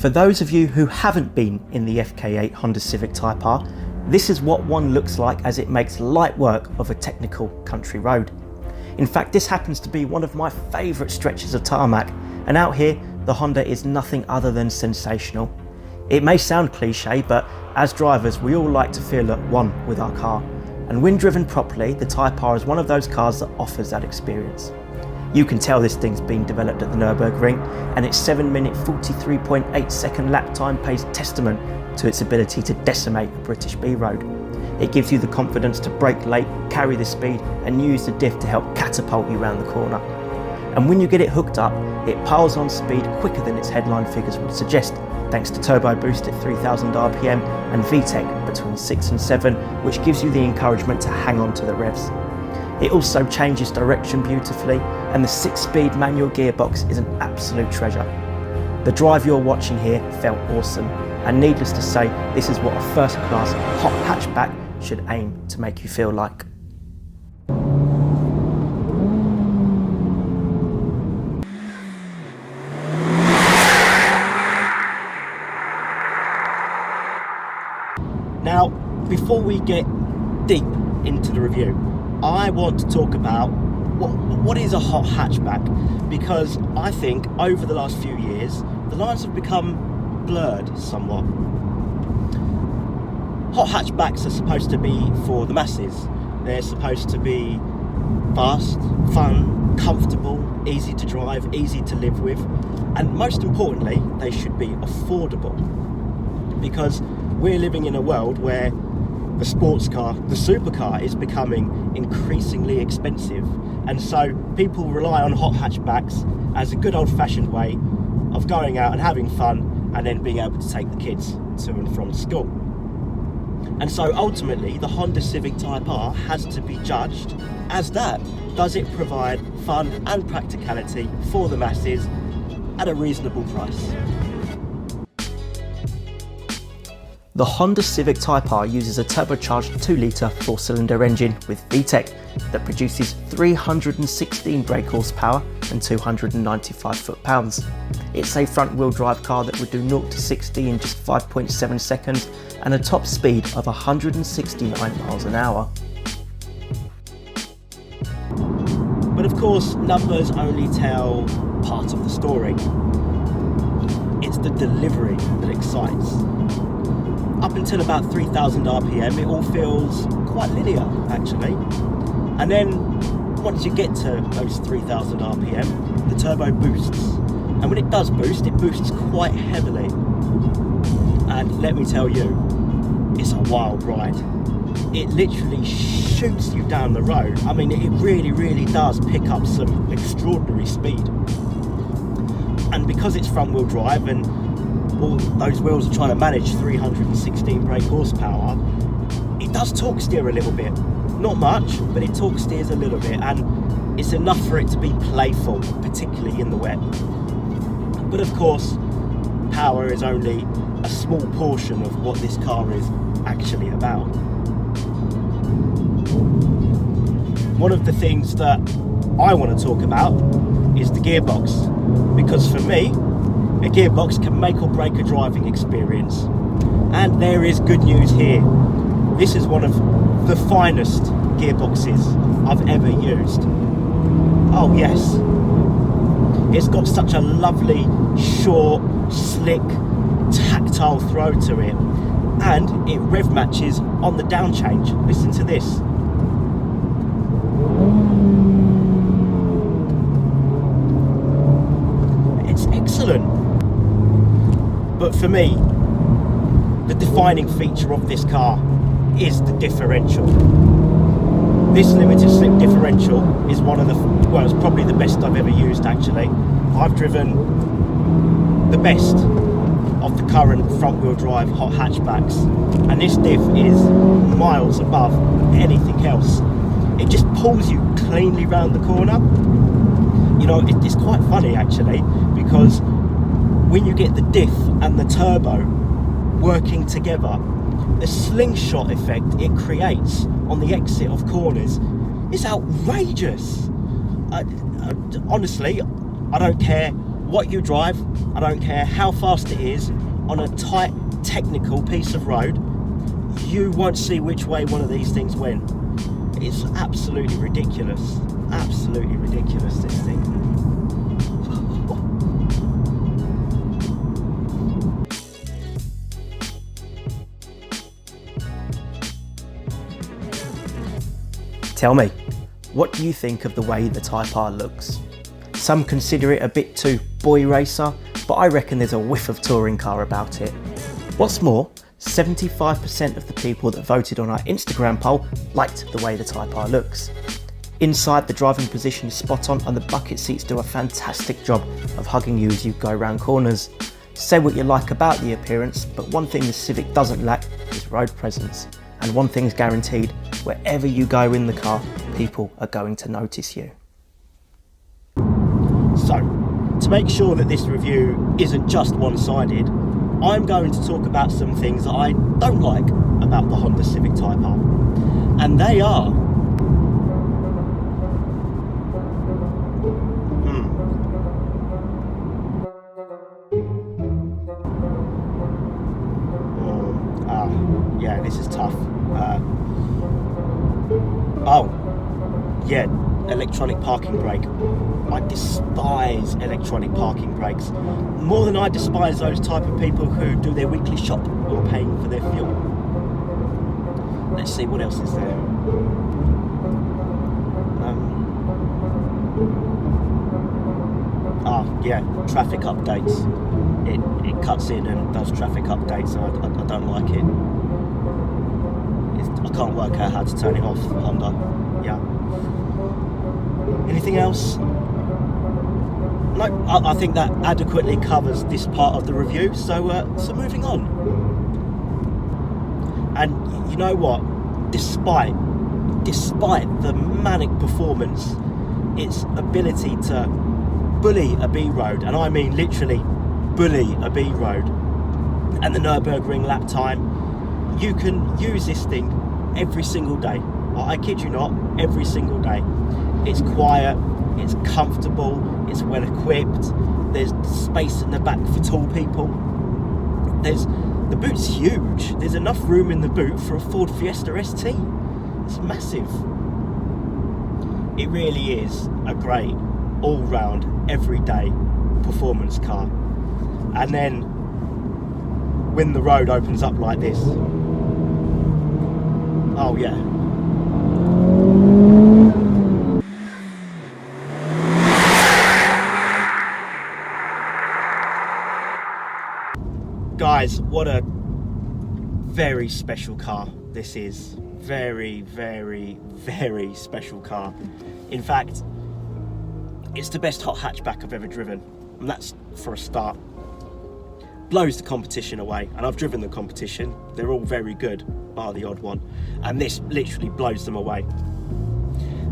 For those of you who haven't been in the FK8 Honda Civic Type R, this is what one looks like as it makes light work of a technical country road. In fact, this happens to be one of my favourite stretches of tarmac, and out here the Honda is nothing other than sensational. It may sound cliche, but as drivers we all like to feel at one with our car, and when driven properly, the Type R is one of those cars that offers that experience. You can tell this thing's been developed at the Nurburgring, and its 7-minute 43.8 second lap time pays testament to its ability to decimate a British B road. It gives you the confidence to brake late, carry the speed, and use the diff to help catapult you round the corner. And when you get it hooked up, it piles on speed quicker than its headline figures would suggest, thanks to turbo boost at 3000 RPM and VTEC between 6 and 7, which gives you the encouragement to hang on to the revs. It also changes direction beautifully, and the 6-speed manual gearbox is an absolute treasure. The drive you're watching here felt awesome, and needless to say, this is what a first-class hot hatchback should aim to make you feel like. Now, before we get deep into the review, I want to talk about what is a hot hatchback, because I think over the last few years the lines have become blurred somewhat. Hot hatchbacks are supposed to be for the masses. They're supposed to be fast, fun, comfortable, easy to drive, easy to live with, and most importantly, they should be affordable, because we're living in a world where the sports car, the supercar, is becoming increasingly expensive, and so people rely on hot hatchbacks as a good old-fashioned way of going out and having fun and then being able to take the kids to and from school. And so ultimately the Honda Civic Type R has to be judged as that. Does it provide fun and practicality for the masses at a reasonable price? The Honda Civic Type R uses a turbocharged 2-litre 4-cylinder engine with VTEC that produces 316 brake horsepower and 295 foot-pounds. It's a front-wheel drive car that would do 0 to 60 in just 5.7 seconds and a top speed of 169 miles an hour. But of course, numbers only tell part of the story. It's the delivery that excites. Up until about 3000 RPM, it all feels quite linear, actually. And then, once you get to those 3000 RPM, the turbo boosts. And when it does boost, it boosts quite heavily. And let me tell you, it's a wild ride. It literally shoots you down the road. I mean, it really does pick up some extraordinary speed. And because it's front-wheel drive and all those wheels are trying to manage 316 brake horsepower, it does torque steer a little bit. Not much, but it torque steers a little bit, and it's enough for it to be playful, particularly in the wet. But of course, power is only a small portion of what this car is actually about. One of the things that I want to talk about is the gearbox, because for me, a gearbox can make or break a driving experience. And there is good news here. This is one of the finest gearboxes I've ever used. Oh yes. It's got such a lovely, short, slick, tactile throw to it. And it rev matches on the down change. Listen to this. It's excellent. But for me, the defining feature of this car is the differential. This limited slip differential is one of the, well, it's probably the best I've ever used actually. I've driven the best of the current front-wheel drive hot hatchbacks, and this diff is miles above anything else. It just pulls you cleanly round the corner. You know, it's quite funny actually, because when you get the diff and the turbo working together, the slingshot effect it creates on the exit of corners is outrageous. Honestly, I don't care what you drive, I don't care how fast it is, on a tight technical piece of road, you won't see which way one of these things went. It's absolutely ridiculous. Absolutely ridiculous, this thing. Tell me, what do you think of the way the Type R looks? Some consider it a bit too boy racer, but I reckon there's a whiff of touring car about it. What's more, 75% of the people that voted on our Instagram poll liked the way the Type R looks. Inside, the driving position is spot on and the bucket seats do a fantastic job of hugging you as you go around corners. Say what you like about the appearance, but one thing the Civic doesn't lack is road presence. And one thing's guaranteed, wherever you go in the car, people are going to notice you. So, to make sure that this review isn't just one-sided, I'm going to talk about some things that I don't like about the Honda Civic Type R. And they are... yeah, this is tough. Yeah, electronic parking brake. I despise electronic parking brakes. More than I despise those type of people who do their weekly shop or paying for their fuel. Let's see, what else is there? Yeah, traffic updates. It cuts in and does traffic updates, and I don't like it. I can't work out how to turn it off, Honda. Yeah. Anything else? No, I think that adequately covers this part of the review, so moving on. And you know what? Despite the manic performance, its ability to bully a B road, and I mean literally bully a B road, and the Nurburgring lap time, you can use this thing every single day. I kid you not, every single day. It's quiet, it's comfortable, it's well equipped, there's space in the back for tall people. The boot's huge, there's enough room in the boot for a Ford Fiesta ST. It's massive. It really is a great all-round, everyday performance car. And then when the road opens up like this, oh yeah. Guys, what a very special car this is. Very, very, very special car. In fact, it's the best hot hatchback I've ever driven, and that's for a start. Blows the competition away, and I've driven the competition. They're all very good, bar the odd one, and this literally blows them away.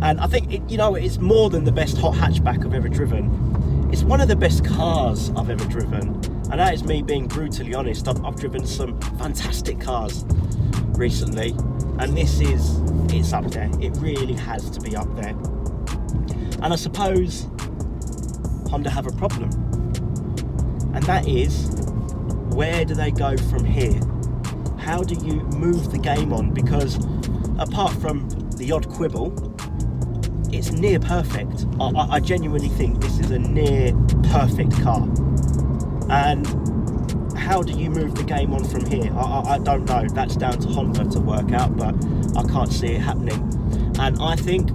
And I think it's more than the best hot hatchback I've ever driven. It's one of the best cars I've ever driven, and that is me being brutally honest. I've driven some fantastic cars recently, and it's up there. It really has to be up there. And I suppose Honda have a problem, and that is, where do they go from here? How do you move the game on? Because apart from the odd quibble, it's near perfect. I genuinely think this is a near perfect car. And how do you move the game on from here? I don't know. That's down to Honda to work out, but I can't see it happening. And I think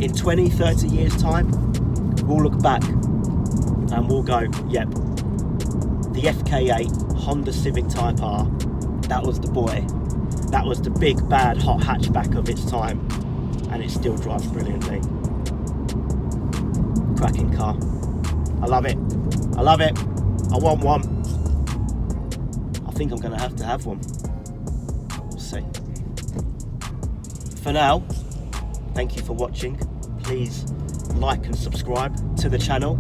in 20, 30 years time, we'll look back and we'll go, yep, the FK8 Honda Civic Type R, that was the boy. That was the big bad hot hatchback of its time, and it still drives brilliantly. Cracking car. I love it. I love it. I want one. I think I'm going to have one. We'll see. For now, thank you for watching. Please like and subscribe to the channel,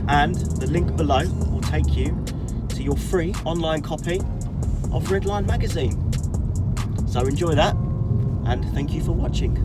and the link below will take you to your free online copy of Redline magazine. So enjoy that, and thank you for watching.